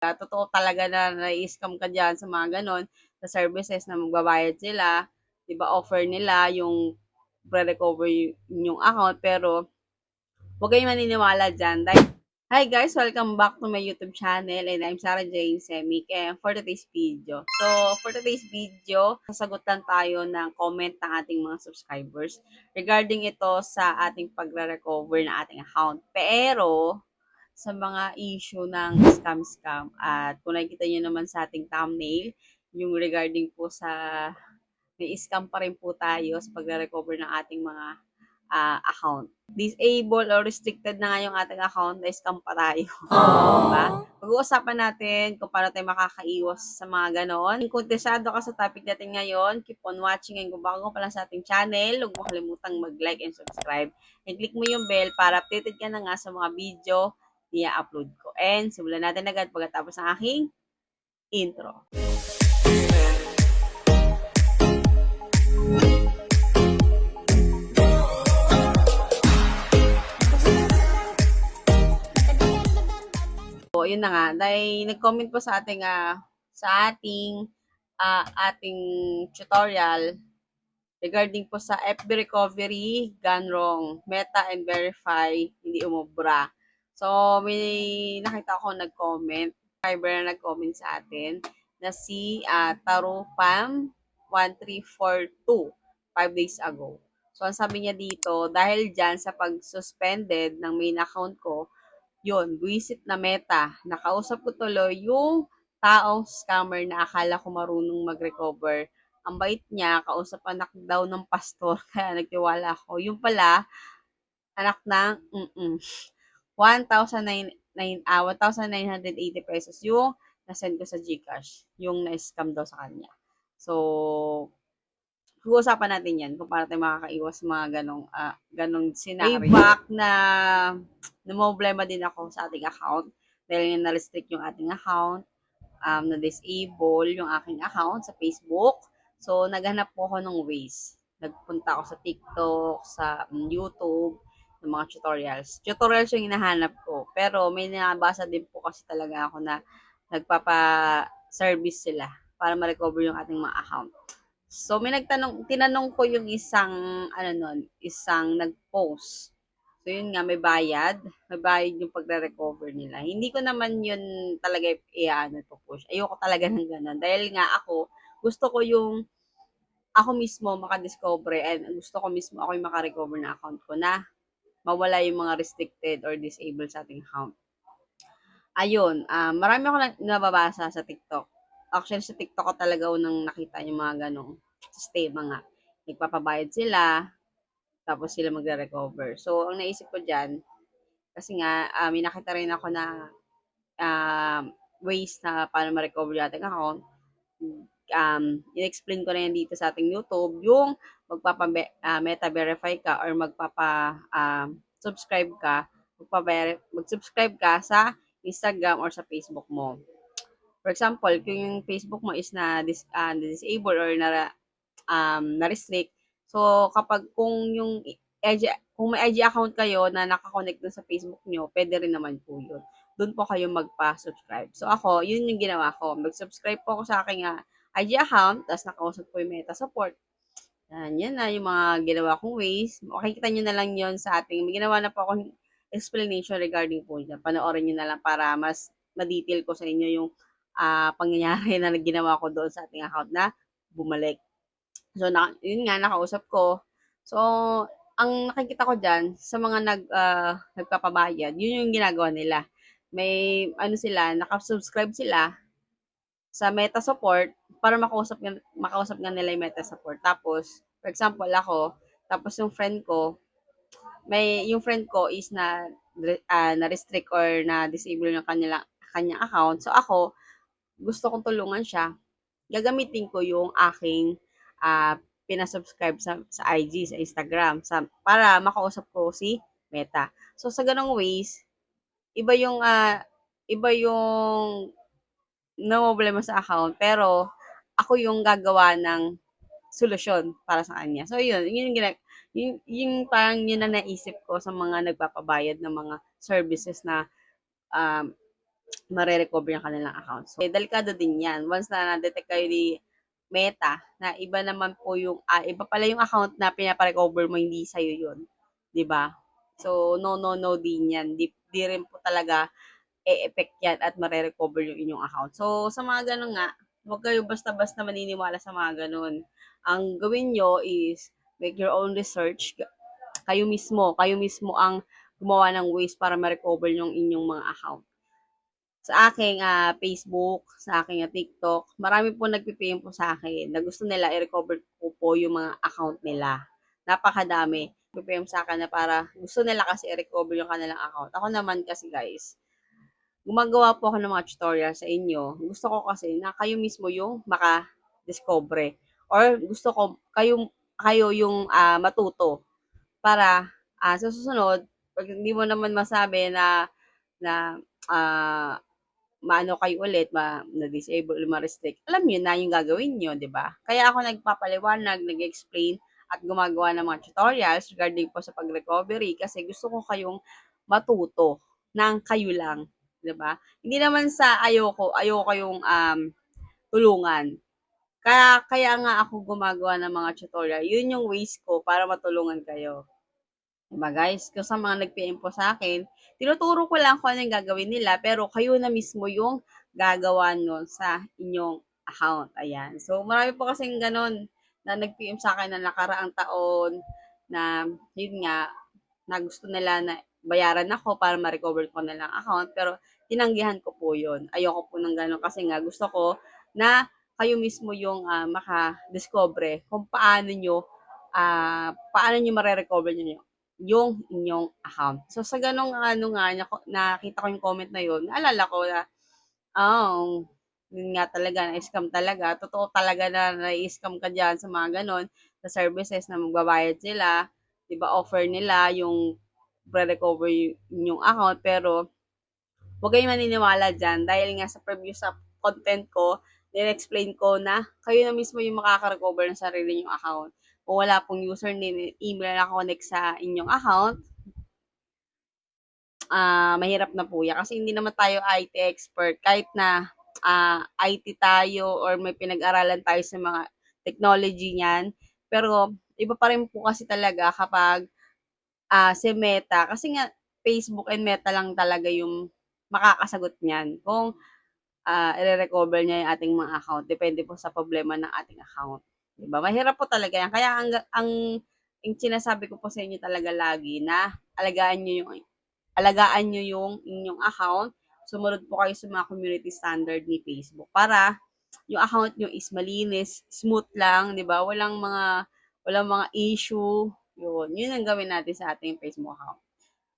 Totoo talaga na nai-scam ka diyan sa mga gano'n, sa services na magbabayad sila, 'di ba offer nila yung recover yung account pero huwag kayong maniniwala diyan dahil hi guys! Welcome back to my YouTube channel and I'm Sarah Jane Semic and for today's video. So, for today's video, sasagutan tayo ng comment ng ating mga subscribers regarding ito sa ating pagre-recover ng ating account. Pero, sa mga issue ng scam at kung nakikita nyo naman sa ating thumbnail, yung regarding po sa may scam pa rin po tayo sa pagre-recover ng ating mga account. Disable or restricted na nga yung ating account, na scam pa tayo. Diba? Pag-uusapan natin kung paano tayo makakaiwas sa mga ganon. Kung interesado ka sa topic natin ngayon, keep on watching and kung bago pa lang sa ating channel, huwag mo kalimutang mag-like and subscribe. And click mo yung bell para updated ka na nga sa mga video i-upload ko. And simulan natin agad pagkatapos ng aking intro. So, yun na nga, dahil nag-comment po sa ating ating tutorial regarding po sa FB recovery gone wrong, meta and verify hindi umubra. So, may nakita ko nag-comment, subscriber na nag-comment sa atin na si Tarupam 1342 5 days ago. So, ang sabi niya dito, dahil dyan sa pag-suspended ng main account ko, yun, visit na Meta. Nakausap ko tuloy yung taong scammer na akala ko marunong mag-recover. Ang bait niya, kausap anak daw ng pastor, kaya nagtiwala ako. Yung pala, anak ng 1,980 pesos yung nasend ko sa GCash, yung na-scam daw sa kanya. So, pag-uusapan natin yan kung paano tayo makakaiwas sa mga ganong scenario. Way back na problema din ako sa ating account dahil na-restrict yung ating account, na-disable yung aking account sa Facebook. So, naghanap po ako ng ways. Nagpunta ako sa TikTok, sa YouTube, ng mga tutorials. Tutorials yung hinahanap ko. Pero may nabasa din po kasi talaga ako na nagpapa-service sila para ma-recover yung ating mga account. So, tinanong ko yung isang nag-post. So, yun nga, may bayad yung pagre-recover nila. Hindi ko naman yun talaga push. Ayoko talaga ng ganun. Dahil nga gusto ko yung ako mismo makadiscover and gusto ko mismo ako yung makarecover na account ko na mawala yung mga restricted or disabled sa ating account. Ayun, marami ako nababasa sa TikTok. Actually, sa TikTok ko talaga unang nakita yung mga ganong sistema nga. Nagpapabayad sila, tapos sila magre-recover. So, ang naisip ko dyan, kasi nga, may nakita rin ako na ways na paano ma-recover yung ating account. In-explain ko na yan dito sa ating YouTube, yung meta-verify ka or subscribe ka, mag-subscribe ka sa Instagram or sa Facebook mo. For example, kung yung Facebook mo is na-disable or na-restrict, so kung may IG account kayo na nakakonect dun sa Facebook nyo, pwede rin naman po yun. Doon po kayo magpa-subscribe. So ako, yun yung ginawa ko. Mag-subscribe po ako sa aking IG account, tapos nakausap ko yung Meta support. Yan na yung mga ginawa kong ways. Makikita nyo na lang yon sa ating, may ginawa na po akong explanation regarding po dyan. Panoorin nyo na lang para mas ma-detail ko sa inyo yung pangyayari na ginawa ko doon sa ating account na bumalik. So, yun nga, nakausap ko. So, ang nakikita ko dyan, sa mga nagpapabayad, yun yung ginagawa nila. May, nakasubscribe sila sa Meta support para makausap nga nila yung Meta support. Tapos, for example, ako, tapos yung friend ko is na-restrict or na-disable yung kanyang account. So, ako, gusto kong tulungan siya, gagamitin ko yung aking pinasubscribe sa IG, sa Instagram, para makausap ko si Meta. So, sa ganong ways, iba yung problema sa account, pero ako yung gagawa ng solusyon para sa kanya. So, yung parang yun na naisip ko sa mga nagpapabayad ng mga services na mare-recover yung kanilang account. So, delikado din yan. Once na na-detect kayo ni Meta, na iba naman po yung, iba pala yung account na pinapa-recover mo, hindi sa'yo yun. 'Di ba? So, no, no, no din yan. Di rin po talaga e-effect yan at mare-recover yung inyong account. So, sa mga ganun nga, huwag kayo basta-basta maniniwala sa mga ganun. Ang gawin nyo is make your own research. Kayo mismo ang gumawa ng ways para ma-recover yung inyong mga account. Sa aking Facebook, sa aking TikTok, marami po nagpi-PM po sa akin na gusto nila i-recover ko po yung mga account nila. Napakadami. Nagpi-PM sa akin na para gusto nila kasi i-recover yung kanilang account. Ako naman kasi guys, gumagawa po ako ng mga tutorial sa inyo. Gusto ko kasi na kayo mismo yung maka-discover. Or gusto ko kayo yung matuto para sa susunod, pag hindi mo naman masabi na ah, maano kayo ulit, na-disable, ma-restrict, alam niyo na yung gagawin niyo, 'di ba? Kaya ako nagpapaliwanag, nag-explain at gumagawa ng mga tutorials regarding po sa pag-recovery kasi gusto ko kayong matuto ng kayo lang, 'di ba? Hindi naman sa ayoko kayong tulungan. Kaya kaya nga ako gumagawa ng mga tutorial. 'Yun yung ways ko para matulungan kayo. Diba guys? Kung sa mga nag-PM po sa akin, tinuturo ko lang kung ano yung gagawin nila, pero kayo na mismo yung gagawa nun sa inyong account. Ayan. So, marami po kasing ganun na nag-PM sa akin na nakaraang taon na, yun nga, na gusto nila na bayaran ako para ma-recover ko na lang account, pero tinanggihan ko po yun. Ayoko po ng ganun kasi nga gusto ko na kayo mismo yung maka-discover kung paano nyo mare-recover nyo yung inyong account. So, sa ganong nakita ko yung comment na yun, naalala ko na, yun nga talaga, na-scam talaga. Totoo talaga na na-scam ka dyan sa mga ganon, sa services na magbabayad sila. Diba, offer nila yung pre-recover yung account, pero huwag kayong maniniwala dyan dahil nga sa preview sa content ko, din-explain ko na kayo na mismo yung makaka-recover ng sarili yung account. Kung wala pong username, email na connect sa inyong account, mahirap na po yan. Kasi hindi naman tayo IT expert. Kahit na IT tayo or may pinag-aralan tayo sa mga technology niyan. Pero iba pa rin po kasi talaga kapag si Meta. Kasi nga Facebook and Meta lang talaga yung makakasagot niyan. Kung i-recover niya yung ating mga account. Depende po sa problema ng ating account. Diba? Mahirap po talaga yan. Kaya ang sinasabi ko po sa inyo talaga lagi na alagaan nyo yung inyong account. Sumunod po kayo sa mga community standard ni Facebook para yung account nyo is malinis, smooth lang, di ba? Walang mga issue. Yun ang gawin natin sa ating Facebook account.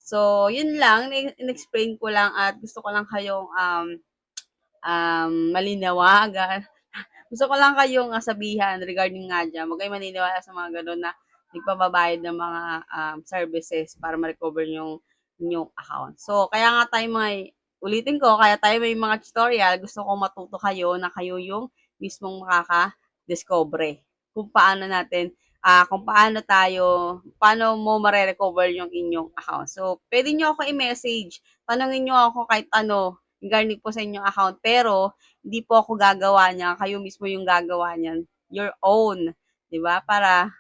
So, yun lang. In-explain ko lang at gusto ko lang kayong malinawagan. Gusto ko lang kayong sabihan regarding nga dyan. Huwag kayong maniniwala sa mga ganun na nagpapabayad ng mga services para ma-recover yung inyong account. So, kaya nga tayo ulitin ko, kaya tayo may mga tutorial, gusto ko matuto kayo na kayo yung mismong makaka-discover kung paano mo mare-recover yung inyong account. So, pwede nyo ako i-message. Tanungin nyo ako kahit ano, regarding po sa inyong account. Pero, hindi po ako gagawa niya. Kayo mismo yung gagawa niyan. Your own. 'Di ba? Para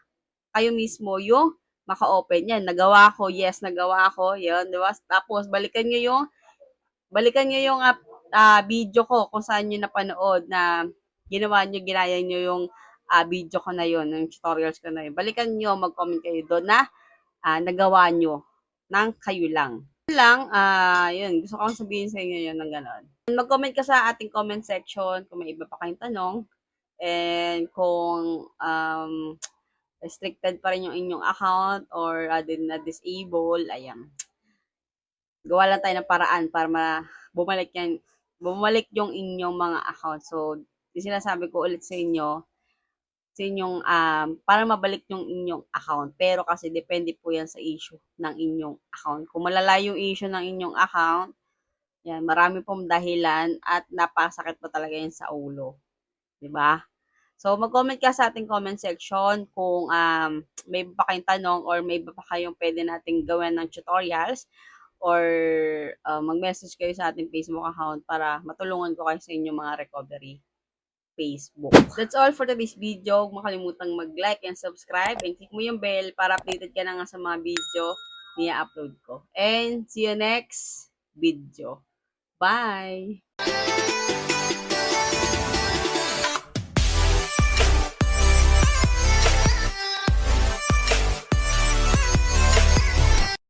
kayo mismo yung maka-open yan. Nagawa ko. Yes, nagawa ko. Yun, 'di ba? Tapos, balikan nyo yung video ko kung saan nyo napanood na ginaya nyo yung video ko na yun, yung tutorials ko na yun. Balikan nyo, mag-comment kayo doon na nagawa nyo ng kayo lang. Yun, gusto ko sabihin sa inyo yun ng gano'n. Mag-comment ka sa ating comment section kung may iba pa kayong tanong. And kung restricted pa rin yung inyong account or din na disable, ayan. Gawa lang tayo ng paraan para bumalik yung inyong mga account. So, sinasabi ko ulit sa inyong para mabalik yung inyong account. Pero kasi depende po yan sa issue ng inyong account. Kung malala yung issue ng inyong account, yan, marami pong dahilan at napasakit po talaga yan sa ulo. 'Di ba? So, mag-comment ka sa ating comment section kung may iba pa kayong tanong or may iba pa kayong pwede nating gawin ng tutorials or mag-message kayo sa ating Facebook account para matulungan ko kayo sa inyong mga recovery Facebook. That's all for today's video. Huwag makalimutang mag-like and subscribe and click mo yung bell para updated ka na nga sa mga video na upload ko. And see you next video. Bye!